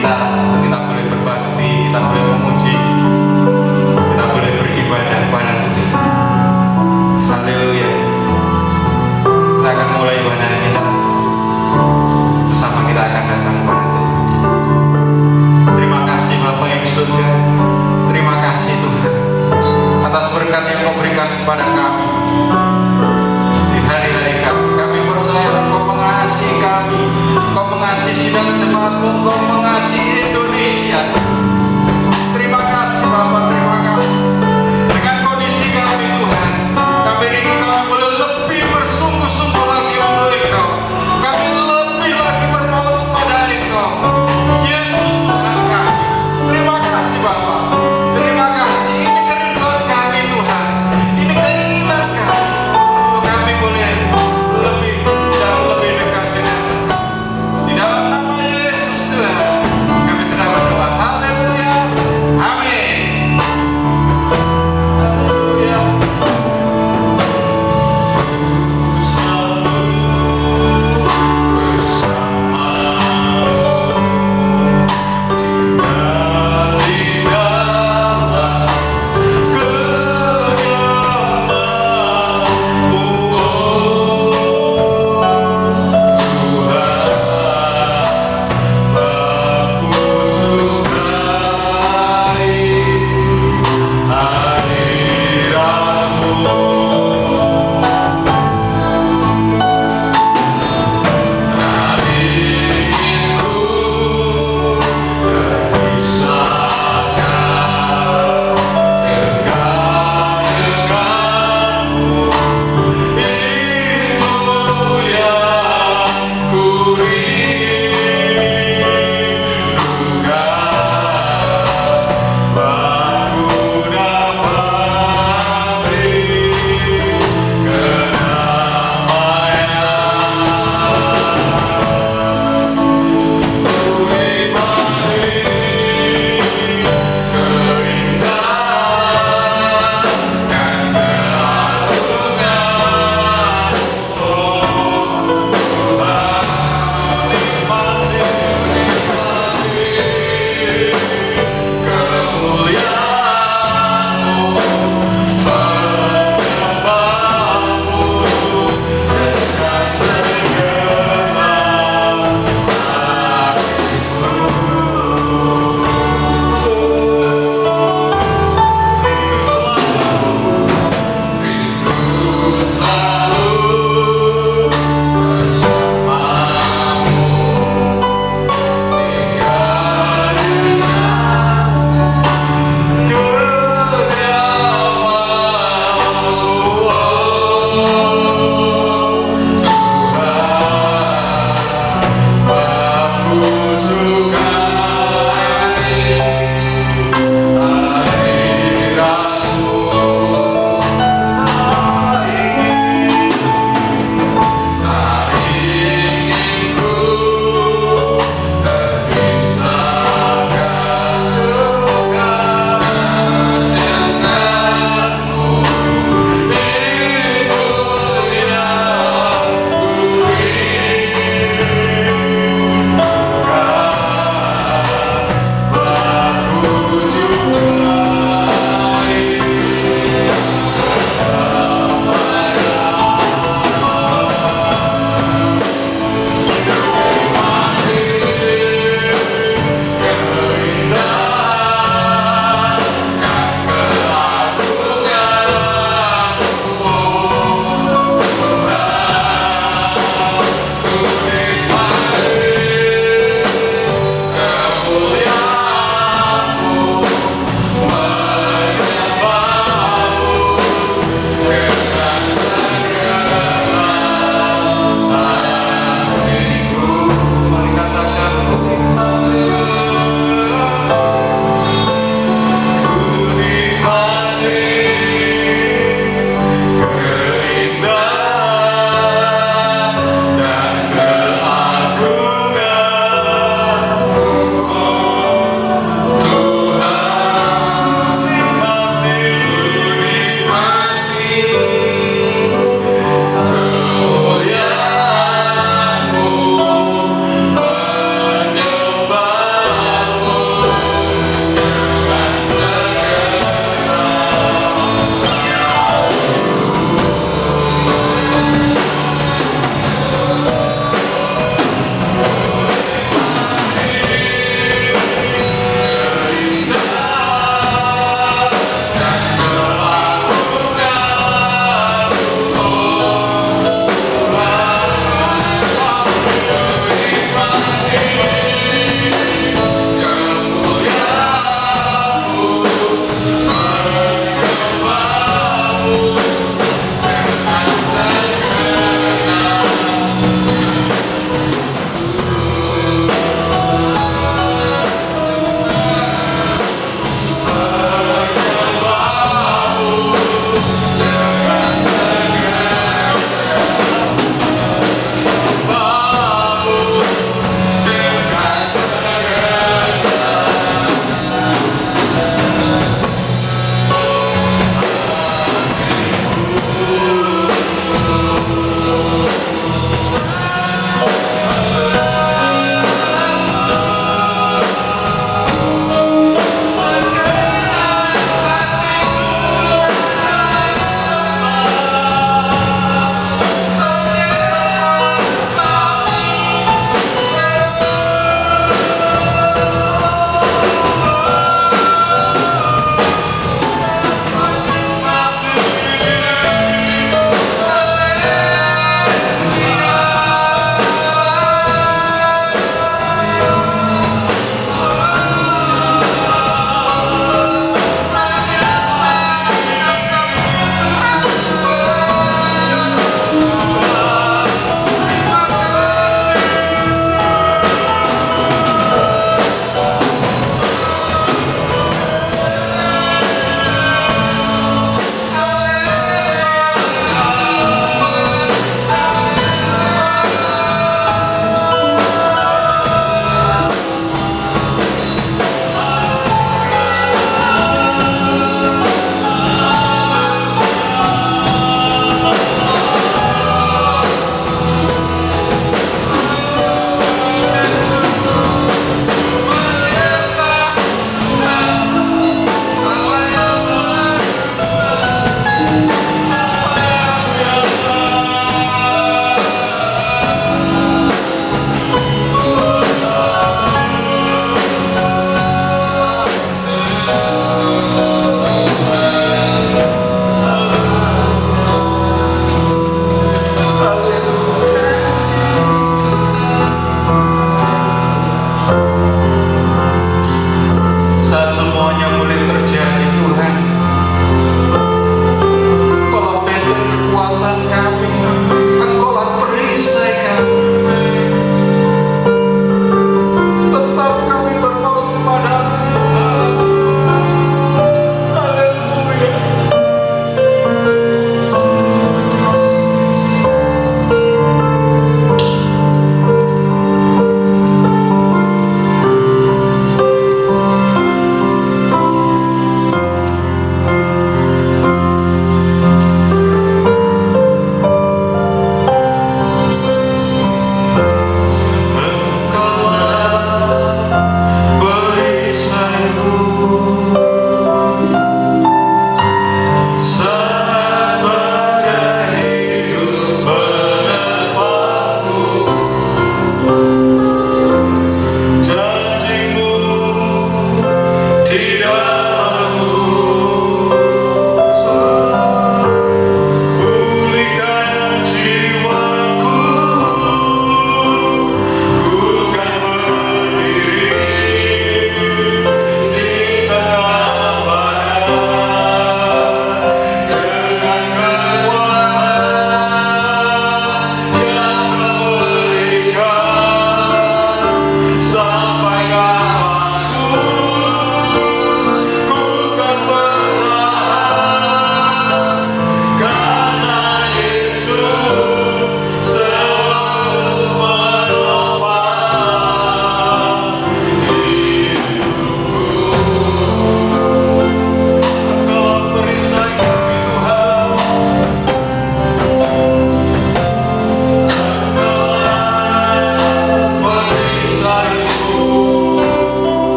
kita, kita boleh berbakti, kita boleh memuji, kita boleh beribadah pada Tuhan. Haleluya. Kita akan mulai ibadah kita bersama, kita akan datang kepada Tuhan. Terima kasih Bapa yang di surga, terima kasih Tuhan atas berkat yang Kau berikan kepada kami di hari-hari kami. Kami percaya Kau mengasihi kami, Kau mengasihi sidang jemaat-Mu, Kau mengasihi Indonesia. Terima kasih Bapa, terima kasih. Dengan kondisi kami Tuhan, kami rindu kami boleh lebih bersungguh-sungguh lagi untuk Engkau. Kami lebih lagi berpaut kepada Engkau, Yesus Tuhan kami. Terima kasih Bapa, terima kasih. Ini kerinduan kami Tuhan, ini keinginan kami untuk kami boleh lebih dan lebih dekat dengan Engkau. Di dalam nama Yesus Tuhan kami sedang berdoa. Haleluya.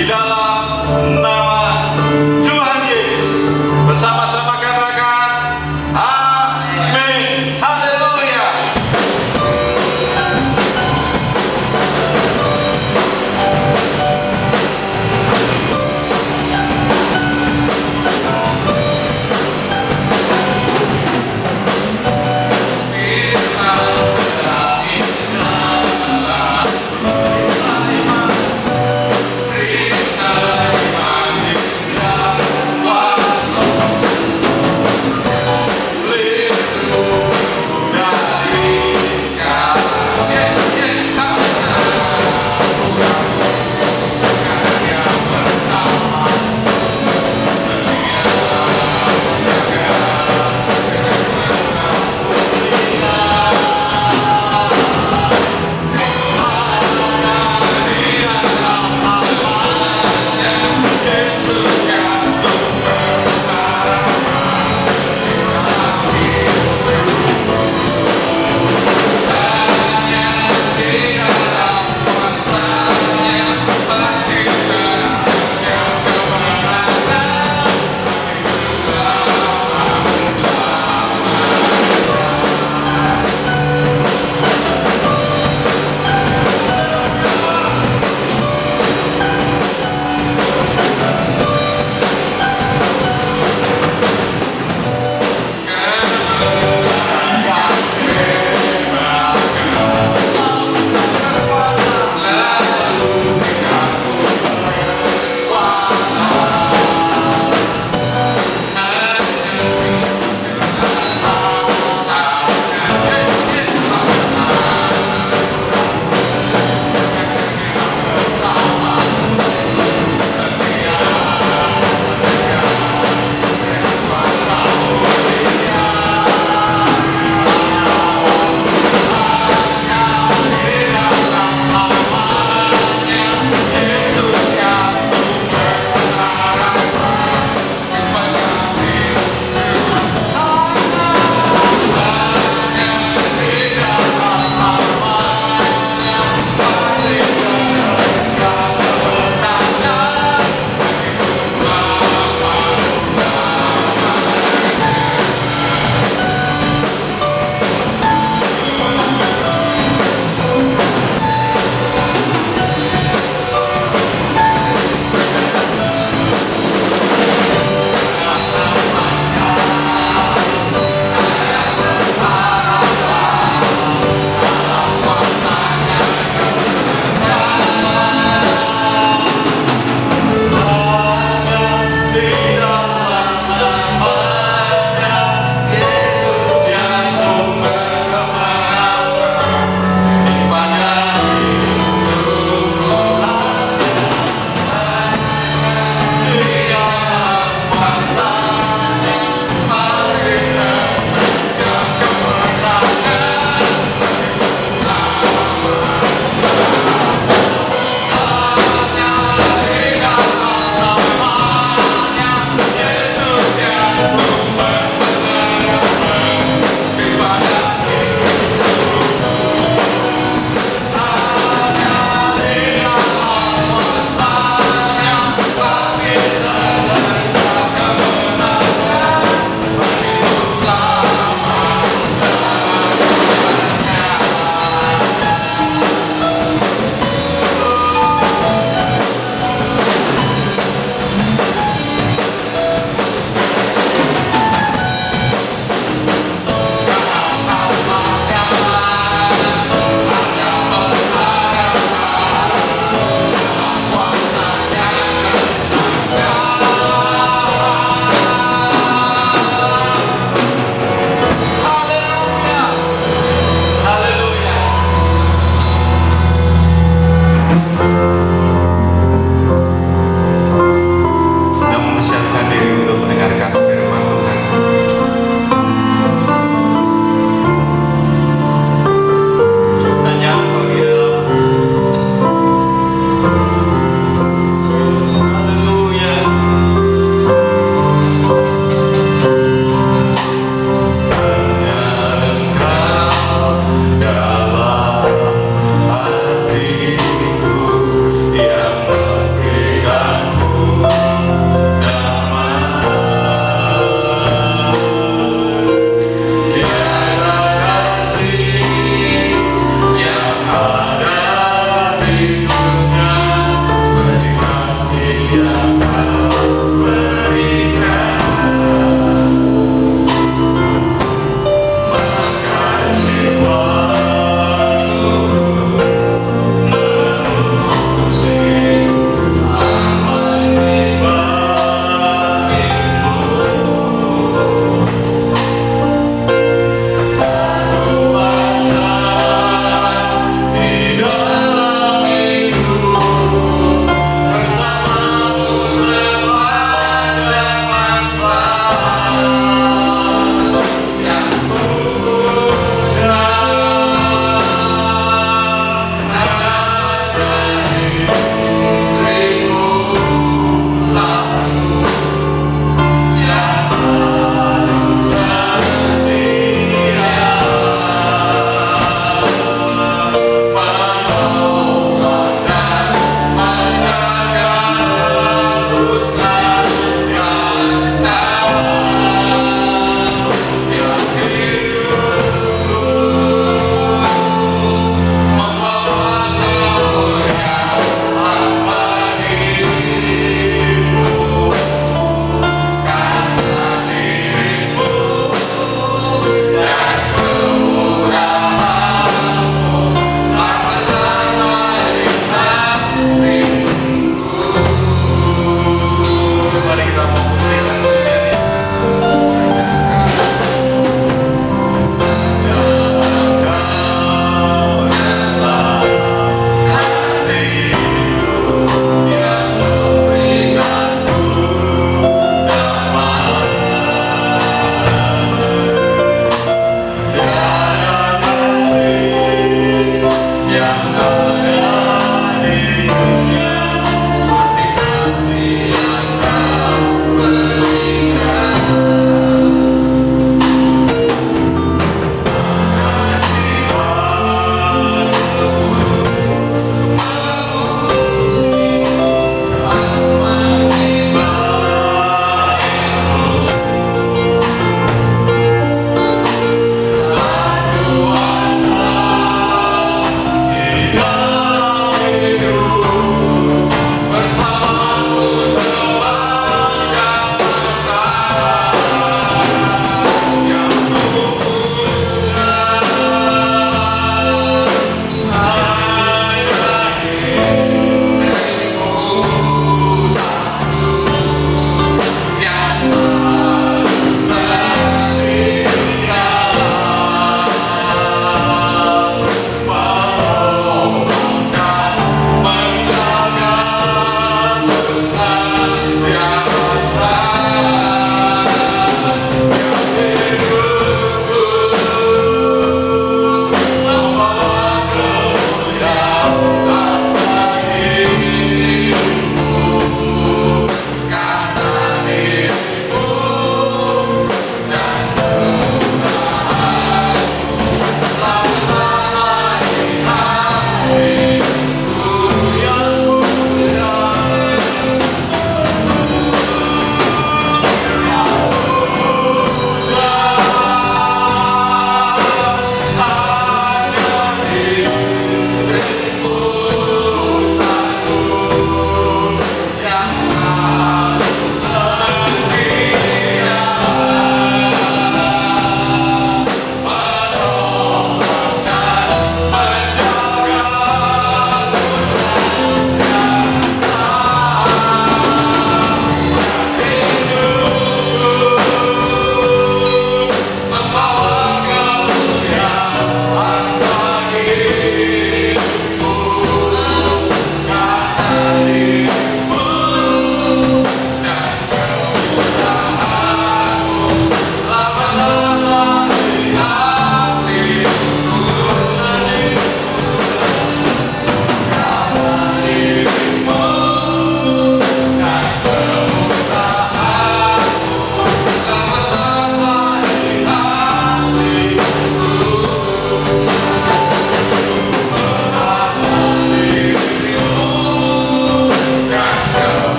di dalam nama Tuhan Yesus. Bersama-sama katakan amin. Haleluya.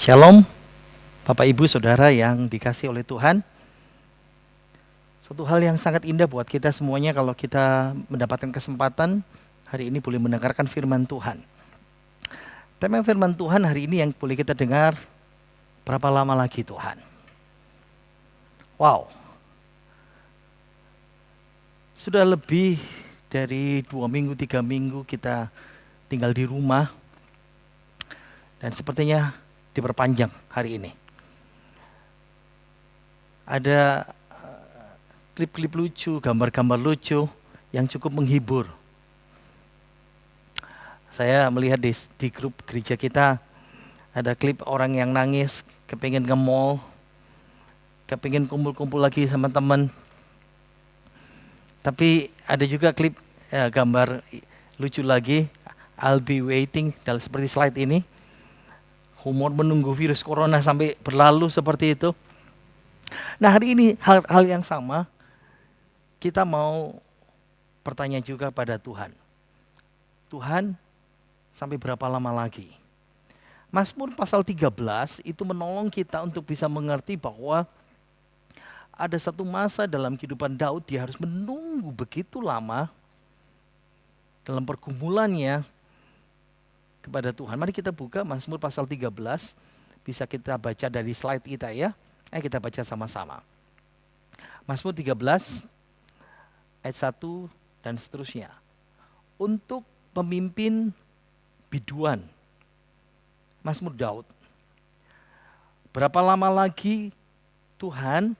Shalom, Bapak Ibu Saudara yang dikasih oleh Tuhan. Satu hal yang sangat indah buat kita semuanya kalau kita mendapatkan kesempatan hari ini boleh mendengarkan firman Tuhan. Tema firman Tuhan hari ini yang boleh kita dengar, berapa lama lagi Tuhan? Wow, sudah lebih dari 2 minggu, 3 minggu kita tinggal di rumah. Dan sepertinya diperpanjang hari ini. Ada klip-klip lucu, gambar-gambar lucu yang cukup menghibur. Saya melihat di grup gereja kita ada klip orang yang nangis, kepingin ke mall, kepingin kumpul-kumpul lagi sama teman. Tapi ada juga klip gambar lucu lagi, I'll be waiting, dalam seperti slide ini. Humor menunggu virus corona sampai berlalu seperti itu. Nah hari ini hal yang sama, kita mau bertanya juga pada Tuhan. Tuhan, sampai berapa lama lagi? Mazmur pasal 13 itu menolong kita untuk bisa mengerti bahwa ada satu masa dalam kehidupan Daud dia harus menunggu begitu lama dalam pergumulannya kepada Tuhan. Mari kita buka Mazmur pasal 13, bisa kita baca dari slide kita ya. Ayo kita baca sama-sama. Mazmur 13 ayat 1 dan seterusnya. Untuk pemimpin biduan, Mazmur Daud. Berapa lama lagi Tuhan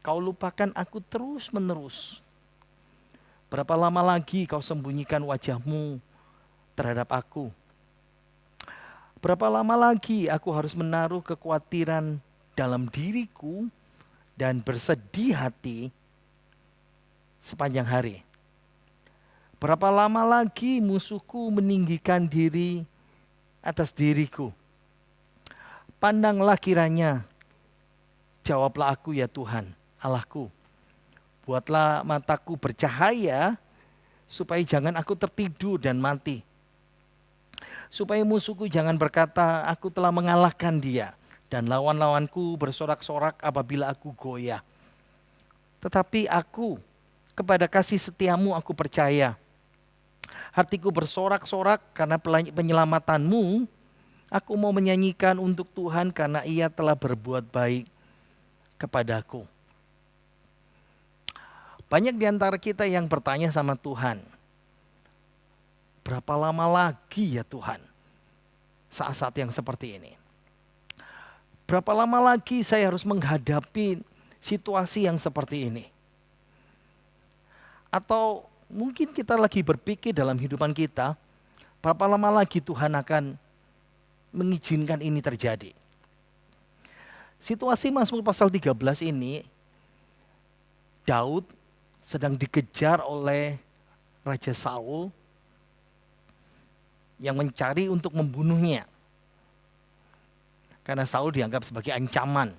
kau lupakan aku terus menerus? Berapa lama lagi kau sembunyikan wajahmu terhadap aku? Berapa lama lagi aku harus menaruh kekhawatiran dalam diriku dan bersedih hati sepanjang hari? Berapa lama lagi musuhku meninggikan diri atas diriku? Pandanglah kiranya, jawablah aku ya Tuhan, Allahku. Buatlah mataku bercahaya, supaya jangan aku tertidur dan mati. Supaya musuhku jangan berkata, aku telah mengalahkan dia. Dan lawan-lawanku bersorak-sorak apabila aku goyah. Tetapi aku, kepada kasih setiamu aku percaya. Hatiku bersorak-sorak karena penyelamatanmu. Aku mau menyanyikan untuk Tuhan karena ia telah berbuat baik kepadaku. Banyak di antara kita yang bertanya sama Tuhan, berapa lama lagi ya Tuhan saat-saat yang seperti ini? Berapa lama lagi saya harus menghadapi situasi yang seperti ini? Atau mungkin kita lagi berpikir dalam kehidupan kita, berapa lama lagi Tuhan akan mengizinkan ini terjadi? Situasi Mazmur pasal 13 ini, Daud sedang dikejar oleh Raja Saul yang mencari untuk membunuhnya. Karena Saul dianggap sebagai ancaman.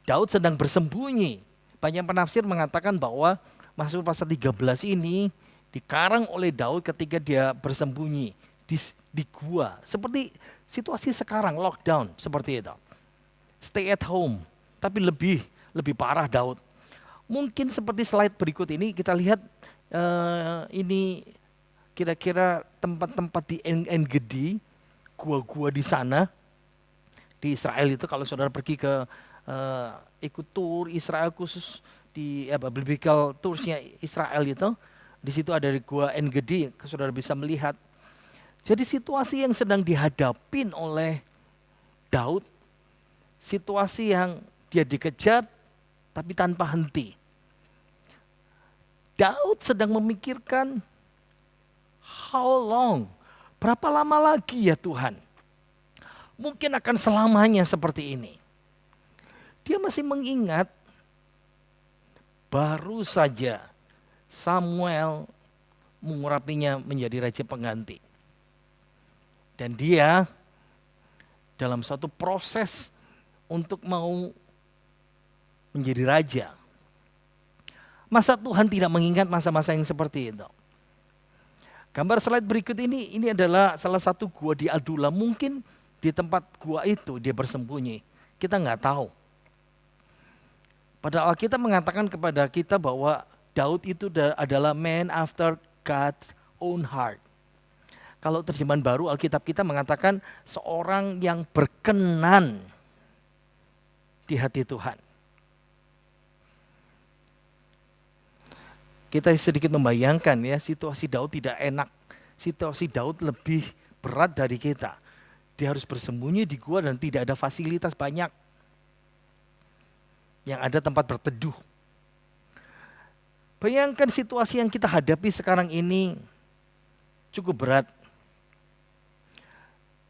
Daud sedang bersembunyi. Banyak penafsir mengatakan bahwa Mazmur pasal 13 ini dikarang oleh Daud ketika dia bersembunyi di gua. Seperti situasi sekarang, lockdown seperti itu. Stay at home, tapi lebih parah Daud. Mungkin seperti slide berikut ini kita lihat ini kira-kira tempat-tempat di En-Gedi, gua-gua di sana di Israel itu. Kalau saudara pergi ke ikut tour Israel khusus di biblical toursnya Israel itu, di situ ada gua En-Gedi, saudara bisa melihat. Jadi situasi yang sedang dihadapin oleh Daud, situasi yang dia dikejar tapi tanpa henti. Daud sedang memikirkan, how long? Berapa lama lagi ya Tuhan? Mungkin akan selamanya seperti ini. Dia masih mengingat baru saja Samuel mengurapinya menjadi raja pengganti. Dan dia dalam suatu proses untuk mau menjadi raja. Masa Tuhan tidak mengingat masa-masa yang seperti itu? Gambar slide berikut ini adalah salah satu gua di Adullam. Mungkin di tempat gua itu dia bersembunyi. Kita nggak tahu. Padahal kita mengatakan kepada kita bahwa Daud itu adalah man after God's own heart. Kalau terjemahan baru Alkitab kita mengatakan seorang yang berkenan di hati Tuhan. Kita sedikit membayangkan ya, situasi Daud tidak enak. Situasi Daud lebih berat dari kita. Dia harus bersembunyi di gua dan tidak ada fasilitas banyak. Yang ada tempat berteduh. Bayangkan situasi yang kita hadapi sekarang ini cukup berat.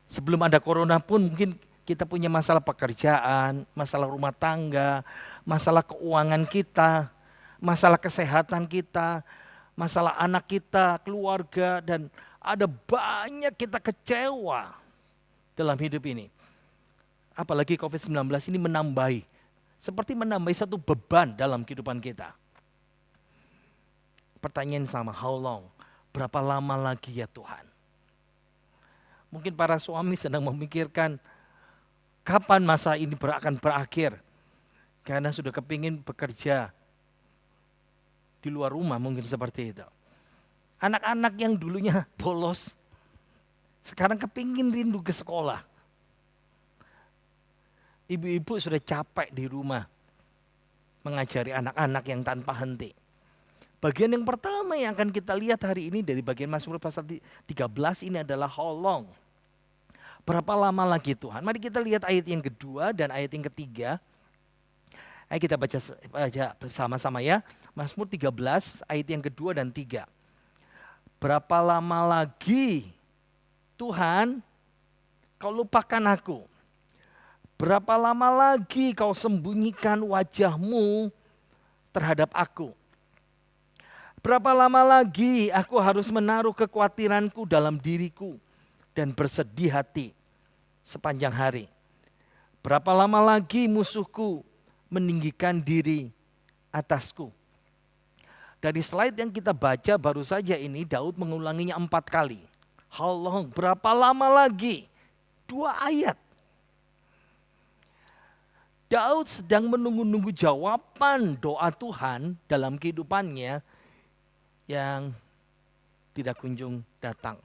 Sebelum ada corona pun mungkin kita punya masalah pekerjaan, masalah rumah tangga, masalah keuangan kita, masalah kesehatan kita, masalah anak kita, keluarga, dan ada banyak kita kecewa dalam hidup ini. Apalagi COVID-19 ini seperti menambahi satu beban dalam kehidupan kita. Pertanyaan sama, how long? Berapa lama lagi ya Tuhan? Mungkin para suami sedang memikirkan kapan masa ini akan berakhir. Karena sudah kepingin bekerja di luar rumah, mungkin seperti itu. Anak-anak yang dulunya bolos, sekarang kepingin rindu ke sekolah. Ibu-ibu sudah capek di rumah mengajari anak-anak yang tanpa henti. Bagian yang pertama yang akan kita lihat hari ini dari bagian Mazmur pasal 13 ini adalah how long. Berapa lama lagi Tuhan? Mari kita lihat ayat yang kedua dan ayat yang ketiga. Ayo kita baca bersama-sama ya. Mazmur 13 ayat yang kedua dan 3. Berapa lama lagi Tuhan kau lupakan aku? Berapa lama lagi kau sembunyikan wajahmu terhadap aku? Berapa lama lagi aku harus menaruh kekhawatiranku dalam diriku dan bersedih hati sepanjang hari? Berapa lama lagi musuhku meninggikan diri atasku? Dari slide yang kita baca baru saja ini Daud mengulanginya 4 kali. How long? Berapa lama lagi? 2 ayat. Daud sedang menunggu-nunggu jawaban doa Tuhan dalam kehidupannya yang tidak kunjung datang.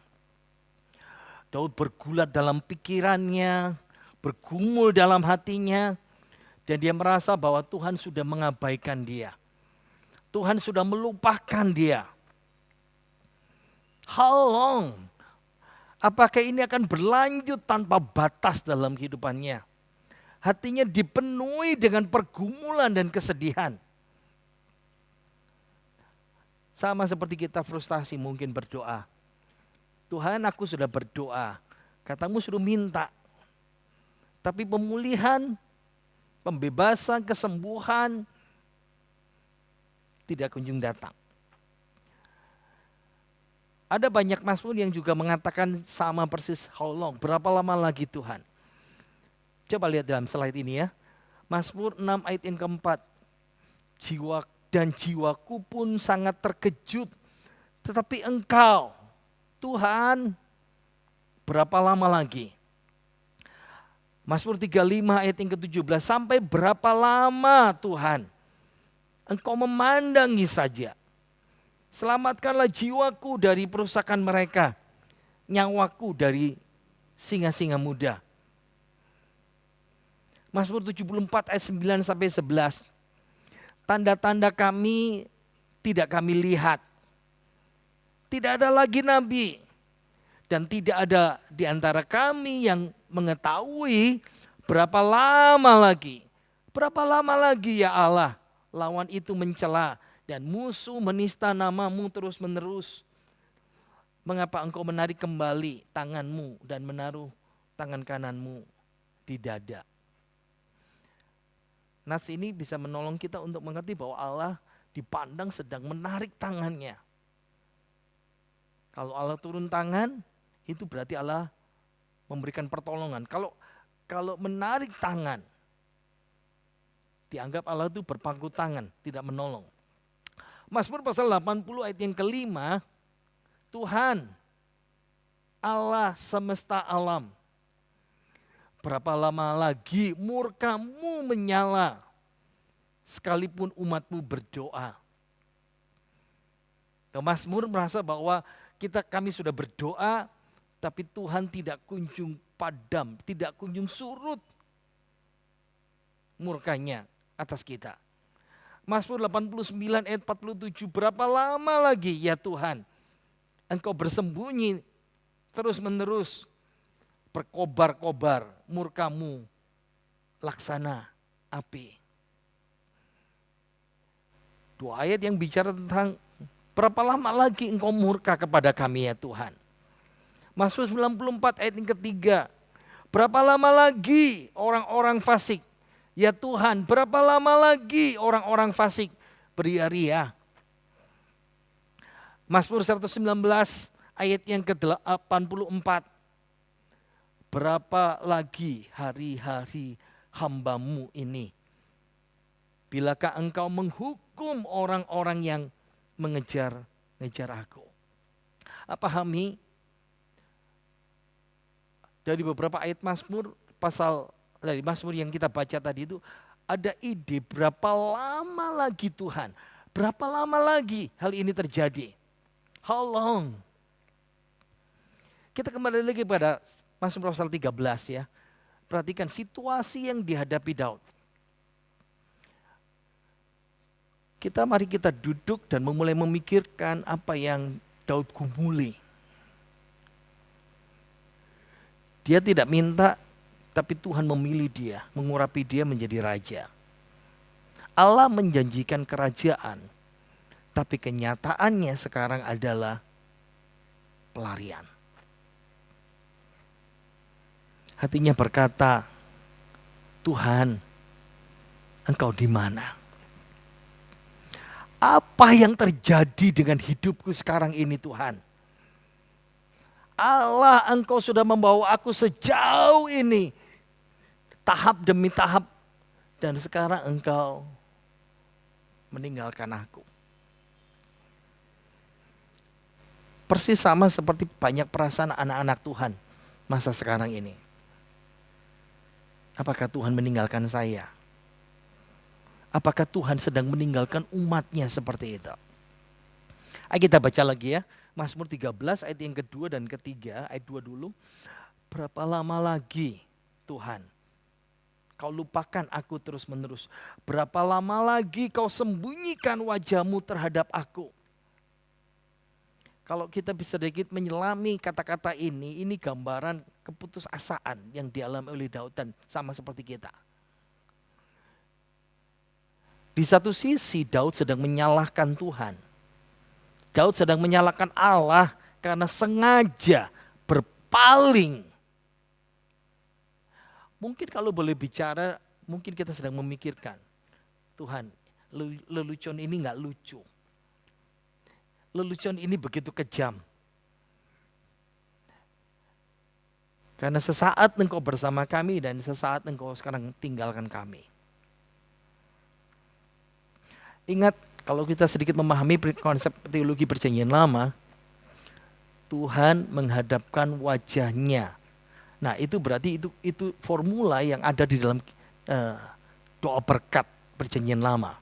Daud bergulat dalam pikirannya, bergumul dalam hatinya, dan dia merasa bahwa Tuhan sudah mengabaikan dia. Tuhan sudah melupakan dia. How long? Apakah ini akan berlanjut tanpa batas dalam kehidupannya? Hatinya dipenuhi dengan pergumulan dan kesedihan. Sama seperti kita frustasi mungkin berdoa. Tuhan, aku sudah berdoa, katamu suruh minta. Tapi pemulihan, pembebasan, kesembuhan tidak kunjung datang. Ada banyak mazmur yang juga mengatakan sama persis how long, berapa lama lagi Tuhan. Coba lihat dalam slide ini ya. Mazmur 6 ayat yang keempat. Jiwaku pun sangat terkejut. Tetapi Engkau, Tuhan, berapa lama lagi? Mazmur 35 ayat yang ke-17. Sampai berapa lama Tuhan? Engkau memandangi saja. Selamatkanlah jiwaku dari perusakan mereka. Nyawaku dari singa-singa muda. Mazmur 74 ayat 9 sampai 11. Tanda-tanda kami tidak kami lihat. Tidak ada lagi nabi. Dan tidak ada di antara kami yang mengetahui berapa lama lagi. Berapa lama lagi ya Allah lawan itu mencela dan musuh menista namamu terus menerus. Mengapa engkau menarik kembali tanganmu dan menaruh tangan kananmu di dada? Nas ini bisa menolong kita untuk mengerti bahwa Allah dipandang sedang menarik tangannya. Kalau Allah turun tangan, itu berarti Allah memberikan pertolongan. Kalau menarik tangan, dianggap Allah itu berpangku tangan, tidak menolong. Mazmur pasal 80 ayat yang kelima, Tuhan Allah semesta alam berapa lama lagi murka-Mu menyala sekalipun umat-Mu berdoa. Mazmur merasa bahwa kami sudah berdoa, tapi Tuhan tidak kunjung padam, tidak kunjung surut murkanya atas kita. Mazmur 89 ayat 47, berapa lama lagi ya Tuhan Engkau bersembunyi terus menerus, berkobar-kobar murka-Mu laksana api. Dua ayat yang bicara tentang berapa lama lagi Engkau murka kepada kami ya Tuhan. Mazmur 94 ayat yang ketiga, berapa lama lagi orang-orang fasik ya Tuhan, berapa lama lagi orang-orang fasik beria-ria. Mazmur 119 ayat yang ke-84, berapa lagi hari-hari hamba-Mu ini, bilakah Engkau menghukum orang-orang yang mengejar aku. Pahami dari beberapa ayat Mazmur, dari Mazmur yang kita baca tadi itu ada ide berapa lama lagi Tuhan, berapa lama lagi hal ini terjadi. How long? Kita kembali lagi pada Mazmur pasal 13 ya. Perhatikan situasi yang dihadapi Daud. Mari kita duduk dan mulai memikirkan apa yang Daud gumuli. Dia tidak minta, tapi Tuhan memilih dia, mengurapi dia menjadi raja. Allah menjanjikan kerajaan, tapi kenyataannya sekarang adalah pelarian. Hatinya berkata, Tuhan, Engkau di mana? Apa yang terjadi dengan hidupku sekarang ini Tuhan? Allah, Engkau sudah membawa aku sejauh ini, tahap demi tahap, dan sekarang Engkau meninggalkan aku. Persis sama seperti banyak perasaan anak-anak Tuhan masa sekarang ini. Apakah Tuhan meninggalkan saya? Apakah Tuhan sedang meninggalkan umatnya seperti itu? Ayo kita baca lagi ya. Mazmur 13 ayat yang kedua dan ketiga, ayat 2 dulu. Berapa lama lagi Tuhan Kau lupakan aku terus menerus? Berapa lama lagi Kau sembunyikan wajah-Mu terhadap aku? Kalau kita bisa sedikit menyelami kata-kata ini gambaran keputusasaan yang dialami oleh Daud dan sama seperti kita. Di satu sisi Daud sedang menyalahkan Tuhan. Daud sedang menyalahkan Allah karena sengaja berpaling. Mungkin kalau boleh bicara, mungkin kita sedang memikirkan, Tuhan, lelucon ini gak lucu. Lelucon ini begitu kejam. Karena sesaat Engkau bersama kami dan sesaat Engkau sekarang tinggalkan kami. Ingat, kalau kita sedikit memahami konsep teologi Perjanjian Lama, Tuhan menghadapkan wajahnya. Nah, itu berarti itu formula yang ada di dalam doa berkat Perjanjian Lama.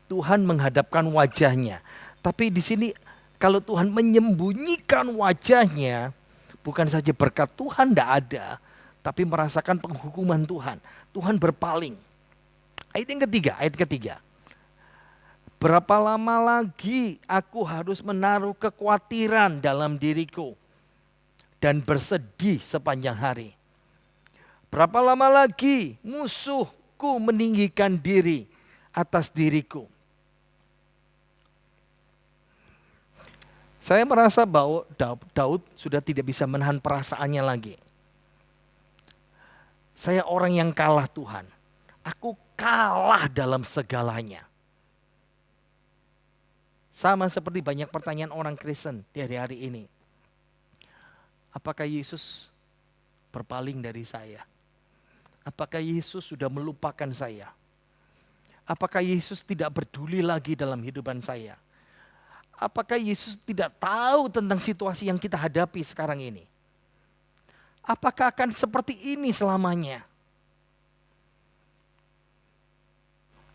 Tuhan menghadapkan wajahnya. Tapi di sini kalau Tuhan menyembunyikan wajahnya, bukan saja berkat Tuhan tidak ada, tapi merasakan penghukuman Tuhan. Tuhan berpaling. Ayat ketiga. Berapa lama lagi aku harus menaruh kekhawatiran dalam diriku dan bersedih sepanjang hari? Berapa lama lagi musuhku meninggikan diri atas diriku? Saya merasa bahwa Daud sudah tidak bisa menahan perasaannya lagi. Saya orang yang kalah Tuhan. Aku kalah dalam segalanya. Sama seperti banyak pertanyaan orang Kristen di hari-hari ini. Apakah Yesus berpaling dari saya? Apakah Yesus sudah melupakan saya? Apakah Yesus tidak peduli lagi dalam hidupan saya? Apakah Yesus tidak tahu tentang situasi yang kita hadapi sekarang ini? Apakah akan seperti ini selamanya?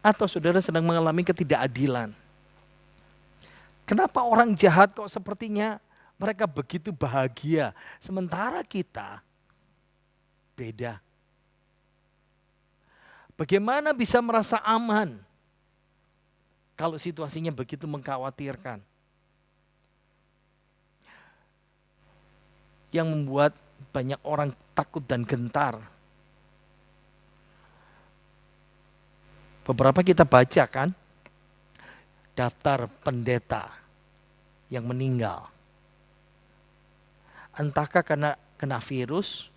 Atau saudara sedang mengalami ketidakadilan? Kenapa orang jahat kok sepertinya mereka begitu bahagia, sementara kita beda? Bagaimana bisa merasa aman kalau situasinya begitu mengkhawatirkan? Yang membuat banyak orang takut dan gentar. Beberapa kita baca kan, daftar pendeta yang meninggal. Entahkah karena kena virus,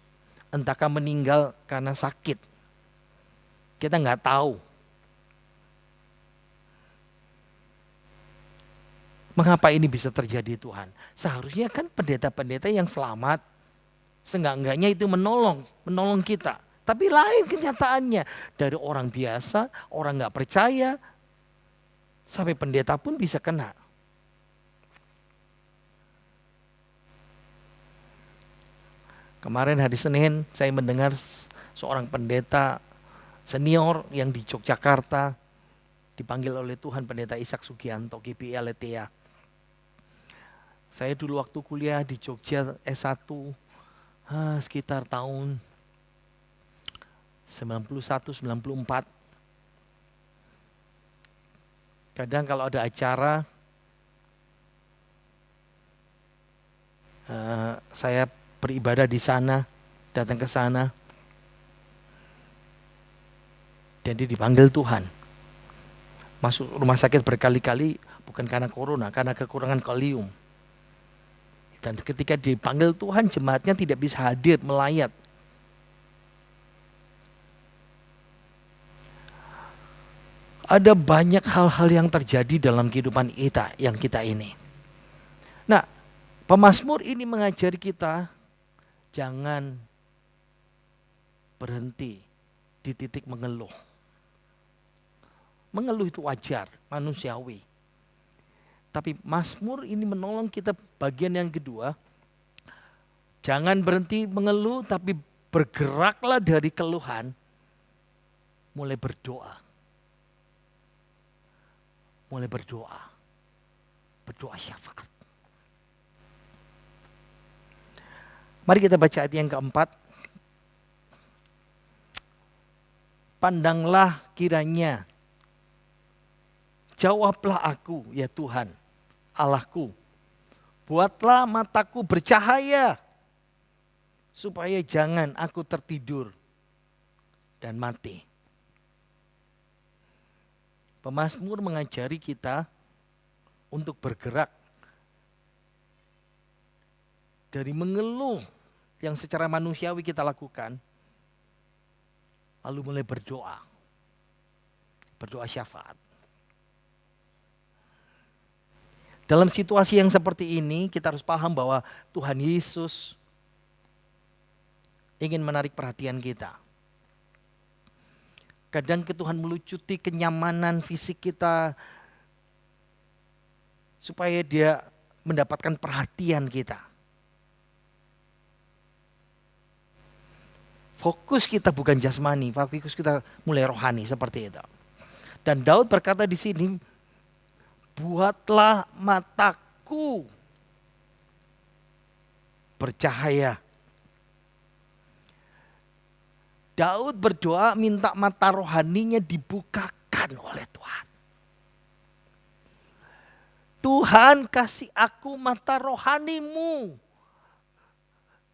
entahkah meninggal karena sakit. Kita nggak tahu. Mengapa ini bisa terjadi Tuhan? Seharusnya kan pendeta-pendeta yang selamat, seenggak-enggaknya itu menolong kita. Tapi lain kenyataannya. Dari orang biasa, orang nggak percaya, sampai pendeta pun bisa kena. Kemarin hari Senin saya mendengar seorang pendeta senior yang di Yogyakarta dipanggil oleh Tuhan, pendeta Ishak Sugianto, GPI Aletheia. Saya dulu waktu kuliah di Jogja S1 sekitar tahun 91-94. Kadang kalau ada acara saya beribadah di sana, datang ke sana. Jadi dipanggil Tuhan. Masuk rumah sakit berkali-kali bukan karena corona, karena kekurangan kalium. Dan ketika dipanggil Tuhan, jemaatnya tidak bisa hadir melayat. Ada banyak hal-hal yang terjadi dalam kehidupan kita yang kita ini. Nah, pemazmur ini mengajari kita jangan berhenti di titik mengeluh. Mengeluh itu wajar, manusiawi. Tapi Mazmur ini menolong kita bagian yang kedua. Jangan berhenti mengeluh, tapi bergeraklah dari keluhan. Mulai berdoa. Mulai berdoa. Berdoa syafaat. Mari kita baca ayat yang keempat. Pandanglah kiranya. Jawablah aku ya Tuhan, Allahku. Buatlah mataku bercahaya, supaya jangan aku tertidur dan mati. Pemazmur mengajari kita untuk bergerak dari mengeluh yang secara manusiawi kita lakukan, lalu mulai berdoa. Berdoa syafaat. Dalam situasi yang seperti ini kita harus paham bahwa Tuhan Yesus ingin menarik perhatian kita. Kadang Tuhan melucuti kenyamanan fisik kita supaya dia mendapatkan perhatian kita. Fokus kita bukan jasmani, fokus kita mulai rohani seperti itu. Dan Daud berkata di sini, buatlah mataku bercahaya. Daud berdoa minta mata rohaninya dibukakan oleh Tuhan. Tuhan kasih aku mata rohanimu.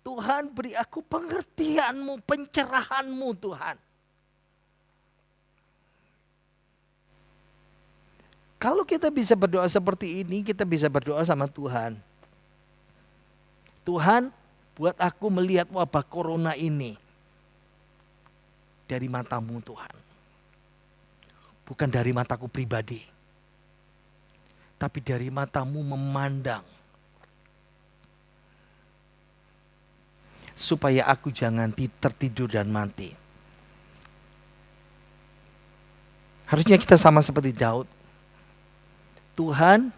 Tuhan beri aku pengertianmu, pencerahanmu Tuhan. Kalau kita bisa berdoa seperti ini, kita bisa berdoa sama Tuhan. Tuhan, buat aku melihat wabah corona ini dari matamu Tuhan. Bukan dari mataku pribadi. Tapi dari matamu memandang. Supaya aku jangan tertidur dan mati. Harusnya kita sama seperti Daud. Tuhan,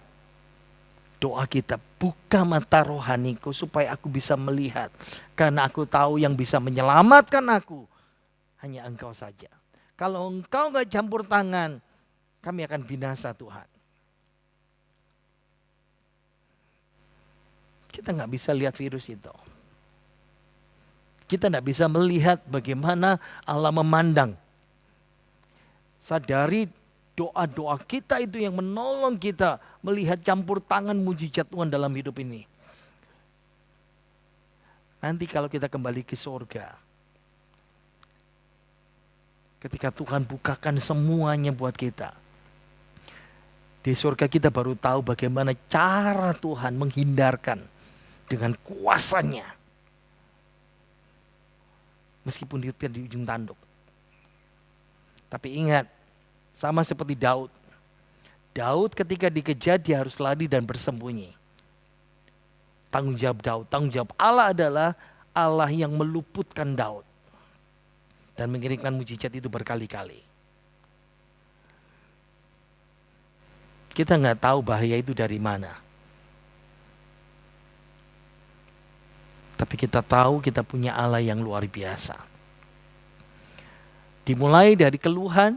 doa kita Buka mata rohaniku supaya aku bisa melihat. Karena aku tahu yang bisa menyelamatkan aku hanya Engkau saja. Kalau Engkau gak campur tangan, kami akan binasa Tuhan. Kita gak bisa lihat virus itu. Kita gak bisa melihat bagaimana Allah memandang. Sadari doa-doa kita itu yang menolong kita melihat campur tangan mujizat Tuhan dalam hidup ini. Nanti kalau kita kembali ke surga, ketika Tuhan bukakan semuanya buat kita, di surga kita baru tahu bagaimana cara Tuhan menghindarkan dengan kuasanya. Meskipun dia di ujung tanduk. Tapi ingat, sama seperti Daud. Daud ketika dikejar dia harus lari dan bersembunyi. Tanggung jawab Daud, tanggung jawab Allah adalah Allah yang meluputkan Daud. Dan mengirimkan mujizat itu berkali-kali. Kita nggak tahu bahaya itu dari mana. Tapi kita tahu kita punya Allah yang luar biasa. Dimulai dari keluhan,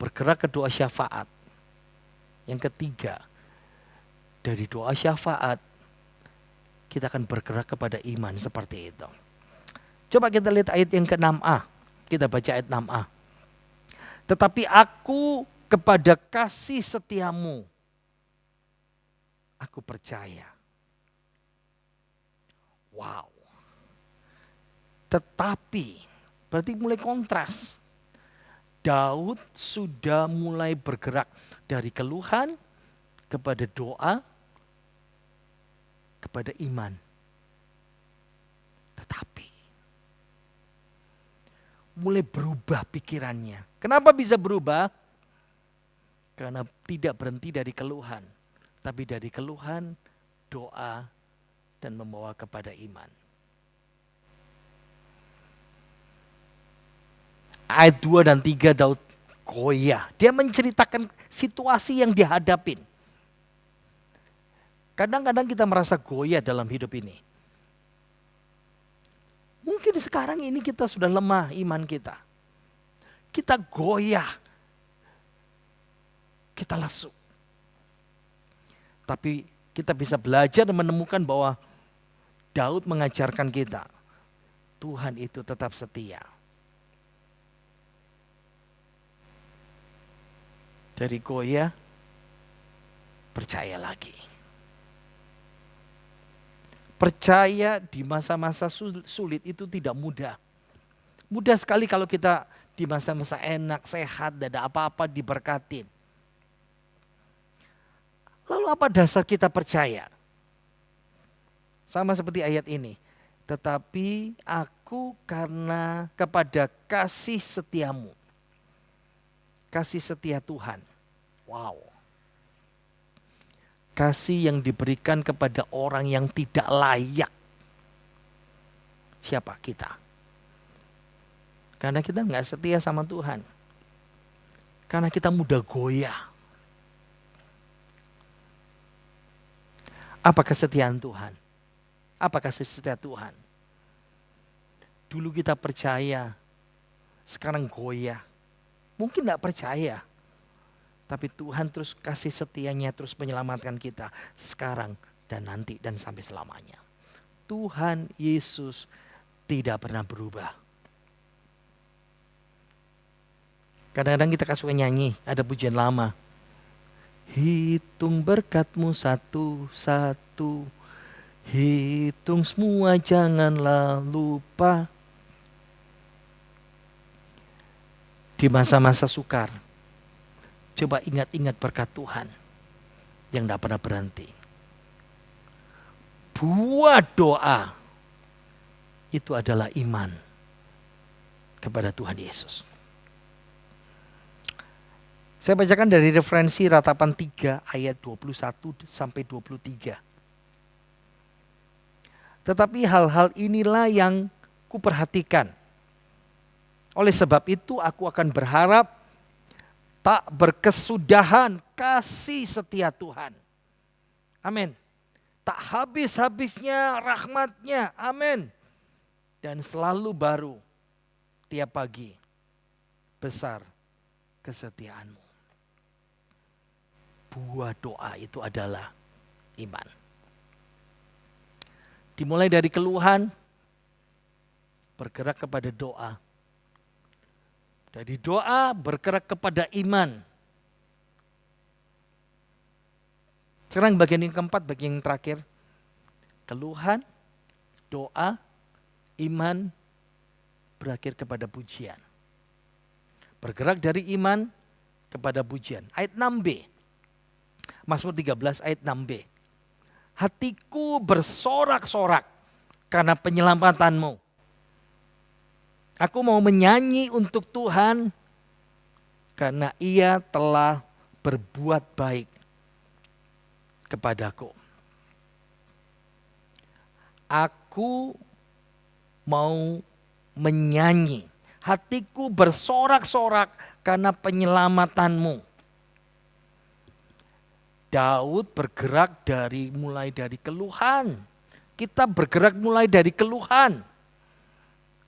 bergerak ke doa syafaat. Yang ketiga, dari doa syafaat, kita akan bergerak kepada iman seperti itu. Coba kita lihat ayat yang ke-6a. Kita baca ayat 6a. Tetapi aku kepada kasih setiamu, aku percaya. Wow. Tetapi, berarti mulai kontras. Daud sudah mulai bergerak dari keluhan kepada doa, kepada iman. Tetapi, mulai berubah pikirannya. Kenapa bisa berubah? Karena tidak berhenti dari keluhan. Tapi dari keluhan, doa, dan membawa kepada iman. Ayat 2 dan 3 Daud goyah. Dia menceritakan situasi yang dihadapin. Kadang-kadang kita merasa goyah dalam hidup ini. Mungkin sekarang ini kita sudah lemah iman kita. Kita goyah. Kita lesu. Tapi kita bisa belajar dan menemukan bahwa Daud mengajarkan kita, Tuhan itu tetap setia. Dari goyah, percaya lagi. Percaya di masa-masa sulit itu tidak mudah. Mudah sekali kalau kita di masa-masa enak, sehat, tidak ada apa-apa diberkatin. Lalu apa dasar kita percaya? Sama seperti ayat ini. Tetapi aku karena kepada kasih setiamu. Kasih setia Tuhan. Wow. Kasih yang diberikan kepada orang yang tidak layak. Siapa? Kita. Karena kita nggak setia sama Tuhan. Karena kita mudah goyah. Apa kesetiaan Tuhan? Apa kasih setia Tuhan? Dulu kita percaya, sekarang goyah. Mungkin tidak percaya. Tapi Tuhan terus kasih setianya, terus menyelamatkan kita. Sekarang dan nanti dan sampai selamanya. Tuhan Yesus tidak pernah berubah. Kadang-kadang kita suka nyanyi, ada pujian lama. Hitung berkat-Mu satu-satu. Hitung semua janganlah lupa. Di masa-masa sukar, coba ingat-ingat berkat Tuhan yang tidak pernah berhenti. Buat doa, itu adalah iman kepada Tuhan Yesus. Saya bacakan dari referensi Ratapan 3 ayat 21 sampai 23. Tetapi hal-hal inilah yang kuperhatikan. Oleh sebab itu aku akan berharap tak berkesudahan kasih setia Tuhan. Amin. tak habis-habisnya rahmat-Nya. Amin. Dan selalu baru tiap pagi. Besar kesetiaan-Mu. Buah doa itu adalah iman. Dimulai dari keluhan, bergerak kepada doa. Dari doa bergerak kepada iman. Sekarang bagian yang keempat, bagian yang terakhir. Keluhan, doa, iman, berakhir kepada pujian. Bergerak dari iman kepada pujian. Ayat 6b. Mazmur 13 ayat 6b. Hatiku bersorak-sorak karena penyelamatan-Mu. Aku mau menyanyi untuk Tuhan karena Ia telah berbuat baik kepadaku. Aku mau menyanyi. Hatiku bersorak-sorak karena penyelamatan-Mu. Daud bergerak mulai dari keluhan. Kita bergerak mulai dari keluhan.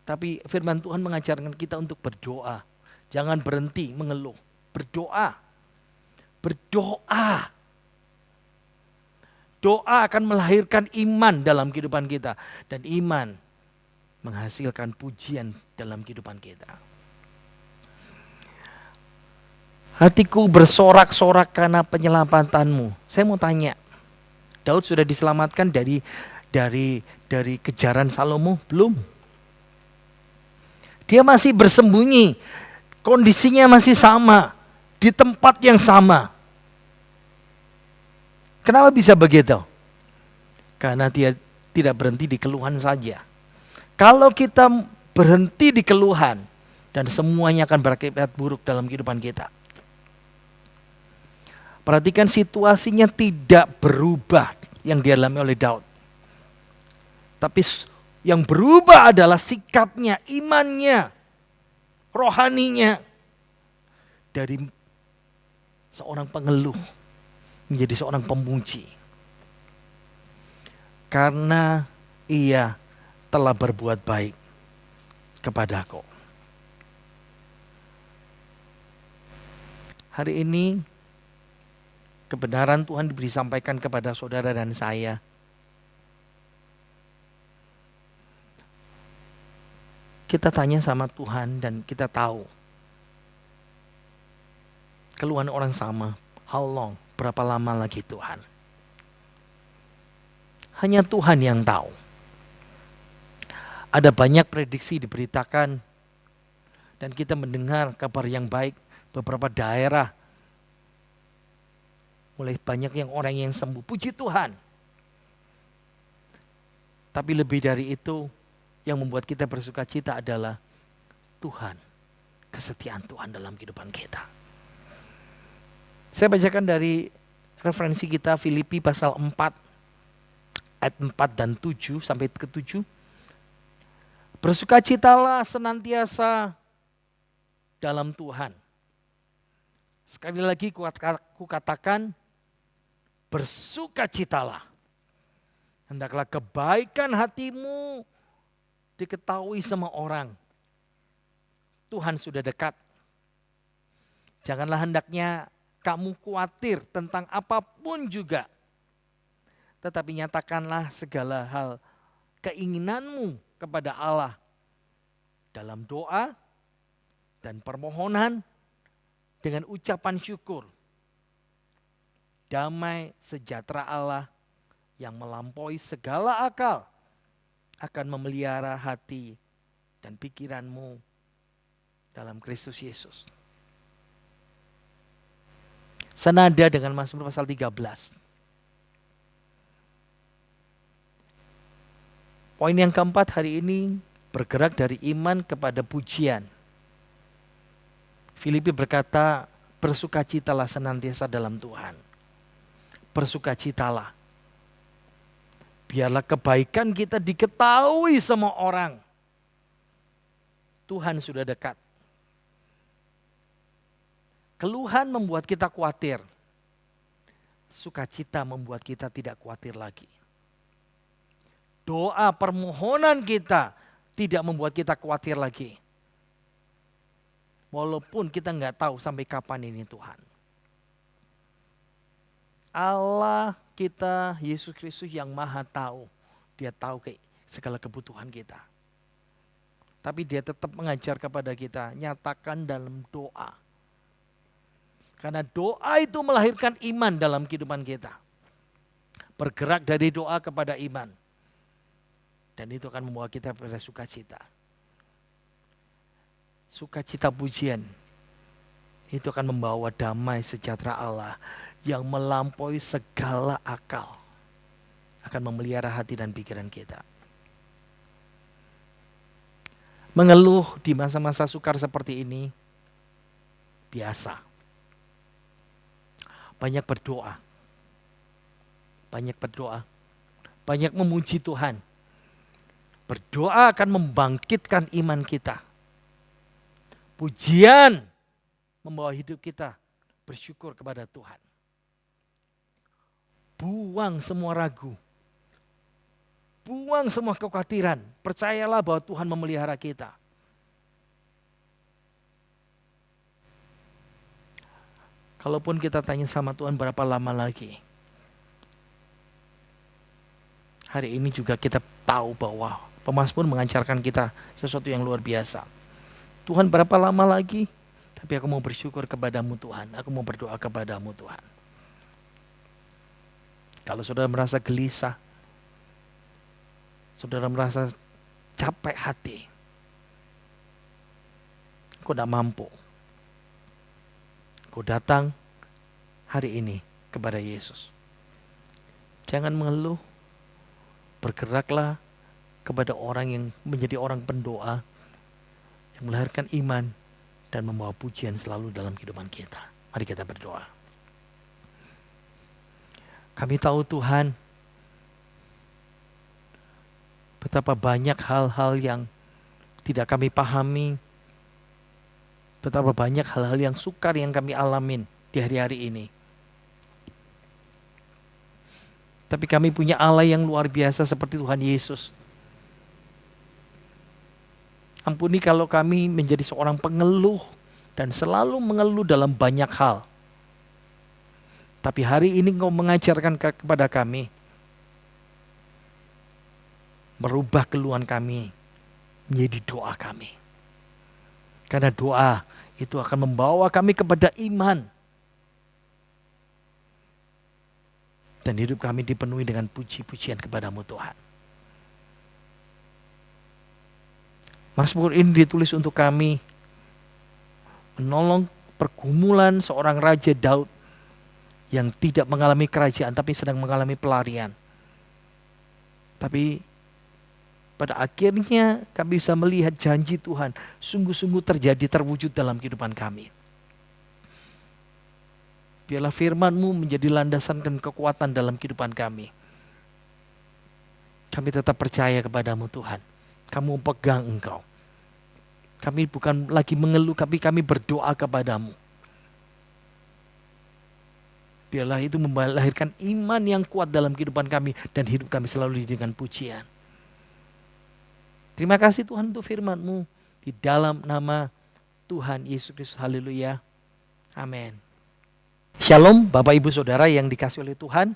Tapi firman Tuhan mengajarkan kita untuk berdoa. Jangan berhenti mengeluh. Berdoa. Berdoa. Doa akan melahirkan iman dalam kehidupan kita. Dan iman menghasilkan pujian dalam kehidupan kita. Hatiku bersorak-sorak karena penyelamatan-Mu. Saya mau tanya. Daud sudah diselamatkan dari kejaran Salomo? Belum. Dia masih bersembunyi. Kondisinya masih sama. Di tempat yang sama. Kenapa bisa begitu? Karena dia tidak berhenti di keluhan saja. Kalau kita berhenti di keluhan, dan semuanya akan berakibat buruk dalam kehidupan kita. Perhatikan situasinya tidak berubah yang dialami oleh Daud. Tapi yang berubah adalah sikapnya, imannya, rohaninya. Dari seorang pengeluh menjadi seorang pemuji. Karena Ia telah berbuat baik kepadaku. Hari ini kebenaran Tuhan diberi sampaikan kepada saudara dan saya. Kita tanya sama Tuhan dan kita tahu. Keluhan orang sama. How long? Berapa lama lagi Tuhan? Hanya Tuhan yang tahu. Ada banyak prediksi diberitakan. Dan kita mendengar kabar yang baik. Beberapa daerah. Mulai banyak orang yang sembuh. Puji Tuhan. Tapi lebih dari itu, yang membuat kita bersuka cita adalah Tuhan. Kesetiaan Tuhan dalam kehidupan kita. Saya bacakan dari referensi kita Filipi pasal 4. Ayat 4 dan 7 sampai ke 7. Bersukacitalah senantiasa dalam Tuhan. Sekali lagi ku katakan, bersukacitalah. Hendaklah kebaikan hatimu diketahui sama orang. Tuhan sudah dekat. Janganlah hendaknya kamu khawatir tentang apapun juga. Tetapi nyatakanlah segala hal keinginanmu kepada Allah. Dalam doa dan permohonan dengan ucapan syukur. Damai sejahtera Allah yang melampaui segala akal akan memelihara hati dan pikiranmu dalam Kristus Yesus. Senada dengan Mazmur pasal 13. Poin yang keempat hari ini bergerak dari iman kepada pujian. Filipi berkata, bersukacitalah senantiasa dalam Tuhan. Bersukacitalah. Biarlah kebaikan kita diketahui sama orang. Tuhan sudah dekat. Keluhan membuat kita khawatir. Sukacita membuat kita tidak khawatir lagi. doa permohonan kita tidak membuat kita khawatir lagi. Walaupun kita nggak tahu sampai kapan ini Tuhan. Allah kita, Yesus Kristus yang maha tahu. Dia tahu segala kebutuhan kita. Tapi dia tetap mengajar kepada kita, nyatakan dalam doa. Karena doa itu melahirkan iman dalam kehidupan kita. Bergerak dari doa kepada iman. Dan itu akan membawa kita pada sukacita. Sukacita pujian. Itu akan membawa damai sejahtera Allah yang melampaui segala akal. Akan memelihara hati dan pikiran kita. Mengeluh di masa-masa sukar seperti ini biasa. Banyak berdoa. Banyak berdoa. Banyak memuji Tuhan. Berdoa akan membangkitkan iman kita. Pujian membawa hidup kita bersyukur kepada Tuhan. Buang semua ragu. Buang semua kekhawatiran. Percayalah bahwa Tuhan memelihara kita. Kalaupun kita tanya sama Tuhan berapa lama lagi. Hari ini juga kita tahu bahwa pemazmur mengajarkan kita sesuatu yang luar biasa. Tuhan berapa lama lagi? Tapi aku mau bersyukur kepadamu Tuhan. Aku mau berdoa kepadamu Tuhan. Kalau saudara merasa gelisah. Saudara merasa capek hati. Kau tidak mampu. Kau datang hari ini kepada Yesus. Jangan mengeluh. Bergeraklah kepada orang yang menjadi orang pendoa. Yang melahirkan iman dan membawa pujian selalu dalam kehidupan kita. Mari kita berdoa. Kami tahu Tuhan, betapa banyak hal-hal yang tidak kami pahami. Betapa banyak hal-hal yang sukar yang kami alamin di hari-hari ini. Tapi kami punya Allah yang luar biasa seperti Tuhan Yesus. Ampuni kalau kami menjadi seorang pengeluh dan selalu mengeluh dalam banyak hal. Tapi hari ini Engkau mengajarkan kepada kami merubah keluhan kami menjadi doa kami. Karena doa itu akan membawa kami kepada iman. Dan hidup kami dipenuhi dengan puji-pujian kepadamu Tuhan. Mazmur ini ditulis untuk kami menolong pergumulan seorang Raja Daud yang tidak mengalami kerajaan tapi sedang mengalami pelarian. Tapi pada akhirnya kami bisa melihat janji Tuhan sungguh-sungguh terjadi terwujud dalam kehidupan kami. Biarlah firman-Mu menjadi landasan dan kekuatan dalam kehidupan kami. Kami tetap percaya kepadamu Tuhan. Kamu pegang Engkau. Kami bukan lagi mengeluh, tapi kami berdoa kepadamu. Biarlah itu melahirkan iman yang kuat dalam kehidupan kami. Dan hidup kami selalu dengan pujian. Terima kasih Tuhan untuk firman-Mu. Di dalam nama Tuhan Yesus Kristus. Haleluya. Amin. Shalom Bapak Ibu Saudara yang dikasihi oleh Tuhan.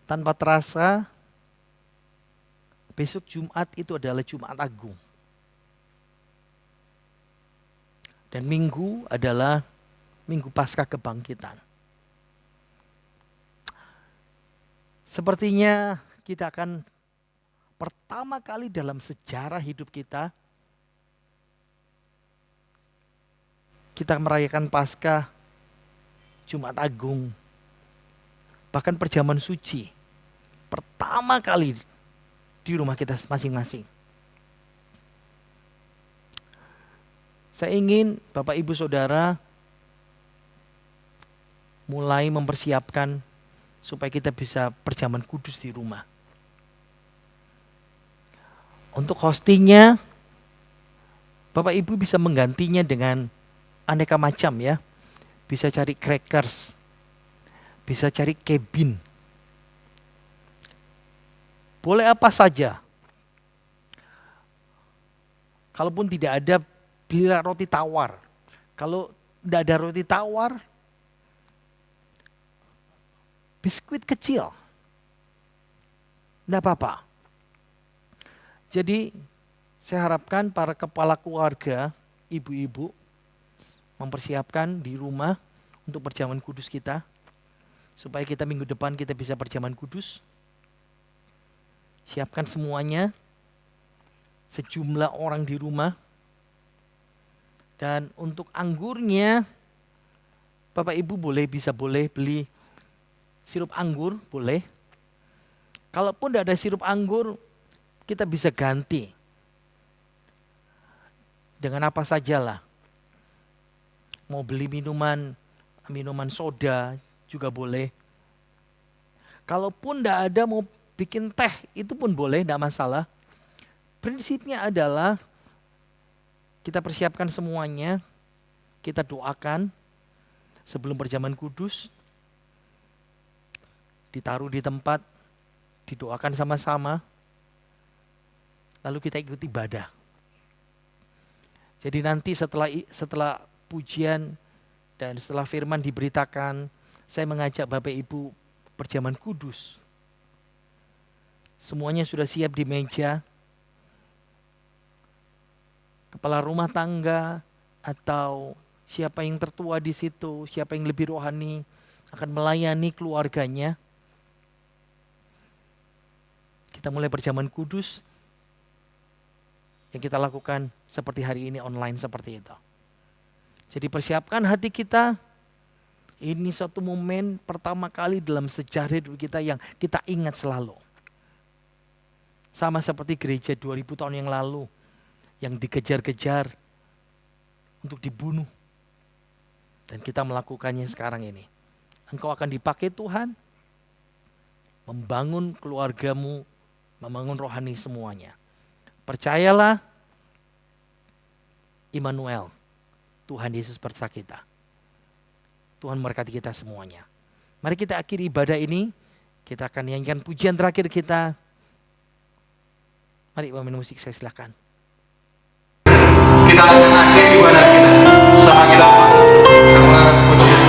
Tanpa terasa, besok Jumat itu adalah Jumat Agung. Dan Minggu adalah Minggu Paskah Kebangkitan. Sepertinya kita akan pertama kali dalam sejarah hidup kita merayakan Paskah Jumat Agung. Bahkan perjamuan suci. Pertama kali di rumah kita masing-masing. Saya ingin Bapak Ibu Saudara mulai mempersiapkan supaya kita bisa perjamuan kudus di rumah. Untuk hostingnya, Bapak Ibu bisa menggantinya dengan aneka macam ya. Bisa cari crackers, bisa cari kebin. boleh apa saja. Kalaupun tidak ada, belilah roti tawar. Kalau tidak ada roti tawar, biskuit kecil. Tidak apa-apa. Jadi saya harapkan para kepala keluarga, ibu-ibu, mempersiapkan di rumah untuk perjamuan kudus kita. Supaya kita minggu depan kita bisa perjamuan kudus. Siapkan semuanya. Sejumlah orang di rumah. Dan untuk anggurnya, Bapak Ibu boleh beli sirup anggur, boleh. Kalaupun tidak ada sirup anggur, kita bisa ganti. Dengan apa sajalah. Mau beli minuman soda juga boleh. Kalaupun tidak ada mau bikin teh, itu pun boleh, tidak masalah. Prinsipnya adalah kita persiapkan semuanya, kita doakan sebelum perjamuan kudus, ditaruh di tempat, didoakan sama-sama, lalu kita ikut ibadah. Jadi nanti setelah pujian dan setelah firman diberitakan, saya mengajak Bapak Ibu perjamuan kudus. Semuanya sudah siap di meja. Kepala rumah tangga atau siapa yang tertua di situ, siapa yang lebih rohani akan melayani keluarganya. Kita mulai perjamuan kudus yang kita lakukan seperti hari ini online seperti itu. Jadi persiapkan hati kita. Ini satu momen pertama kali dalam sejarah hidup kita yang kita ingat selalu. Sama seperti gereja 2000 tahun yang lalu. Yang dikejar-kejar untuk dibunuh. Dan kita melakukannya sekarang ini. Engkau akan dipakai Tuhan membangun keluargamu, membangun rohani semuanya. Percayalah, Immanuel, Tuhan Yesus bersama kita. Tuhan memberkati kita semuanya. Mari kita akhiri ibadah ini. Kita akan nyanyikan pujian terakhir kita. Mari pemain musik saya silakan. Kita akan akhiri ibadah kita sama kita melakukan pujian.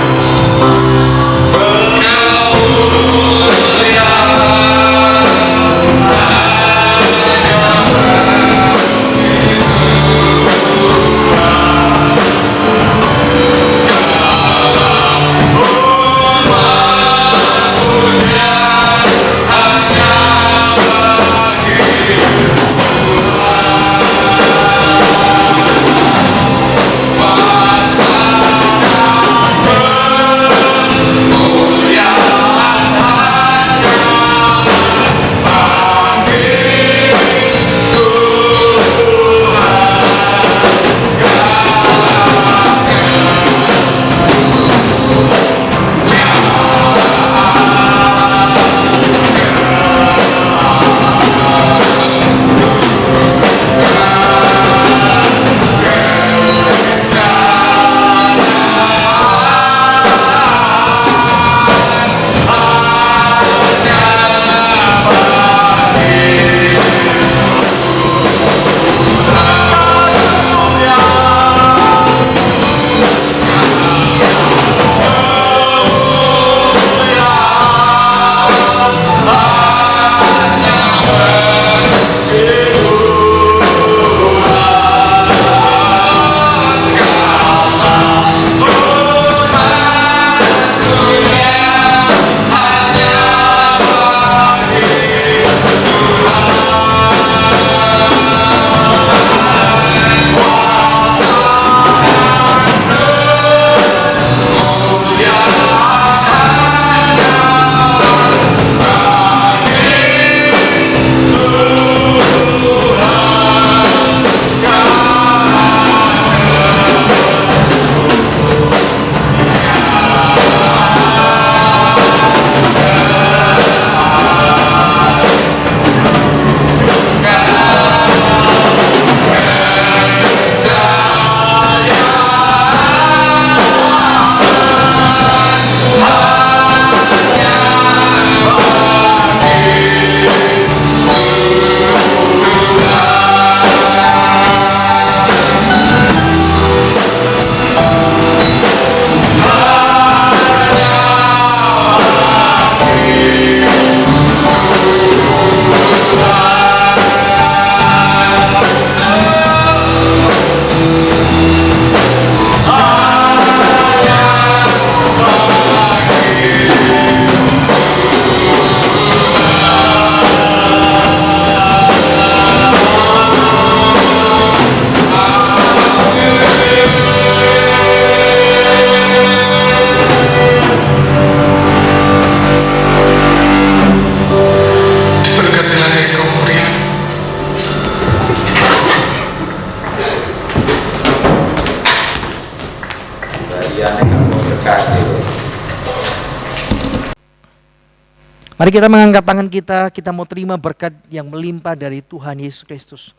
Mari kita mengangkat tangan kita mau terima berkat yang melimpah dari Tuhan Yesus Kristus.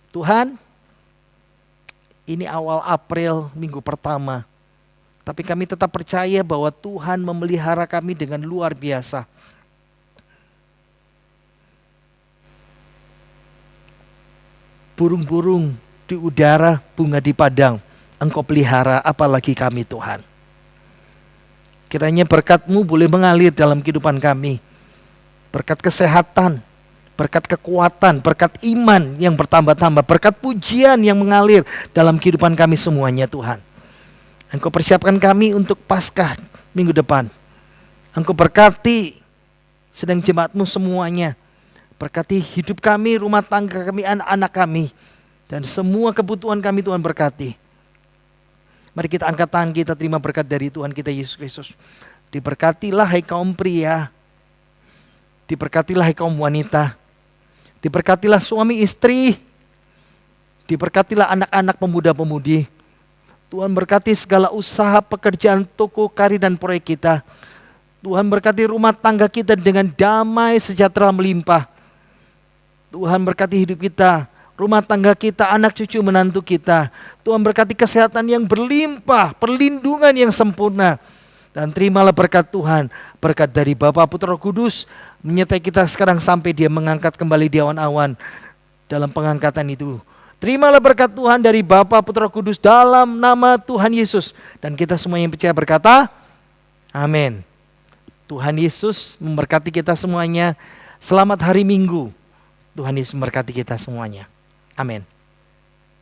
Tuhan, ini awal April, minggu pertama. Tapi kami tetap percaya bahwa Tuhan memelihara kami dengan luar biasa. Burung-burung di udara, bunga di padang, Engkau pelihara, apalagi kami Tuhan. Kiranya berkat-Mu boleh mengalir dalam kehidupan kami. Berkat kesehatan, berkat kekuatan, berkat iman yang bertambah-tambah, berkat pujian yang mengalir dalam kehidupan kami semuanya Tuhan. Engkau persiapkan kami untuk Paskah minggu depan. Engkau berkati sedang jemaat-Mu semuanya. Berkati hidup kami, rumah tangga kami, anak-anak kami. Dan semua kebutuhan kami Tuhan berkati. Mari kita angkat tangan kita terima berkat dari Tuhan kita Yesus Kristus. Diberkatilah hai kaum pria. Diberkatilah hai kaum wanita. Diberkatilah suami istri. Diberkatilah anak-anak pemuda-pemudi. Tuhan berkati segala usaha, pekerjaan, toko, karir dan proyek kita. Tuhan berkati rumah tangga kita dengan damai sejahtera melimpah. Tuhan berkati hidup kita, rumah tangga kita, anak cucu menantu kita. Tuhan berkati kesehatan yang berlimpah, perlindungan yang sempurna. Dan terimalah berkat Tuhan, berkat dari Bapa, Putra, Roh Kudus, menyertai kita sekarang sampai Dia mengangkat kembali di awan-awan dalam pengangkatan itu. Terimalah berkat Tuhan dari Bapa, Putra, Roh Kudus dalam nama Tuhan Yesus. Dan kita semua yang percaya berkata, amin. Tuhan Yesus memberkati kita semuanya. Selamat hari Minggu. Tuhan Yesus memberkati kita semuanya. Amin.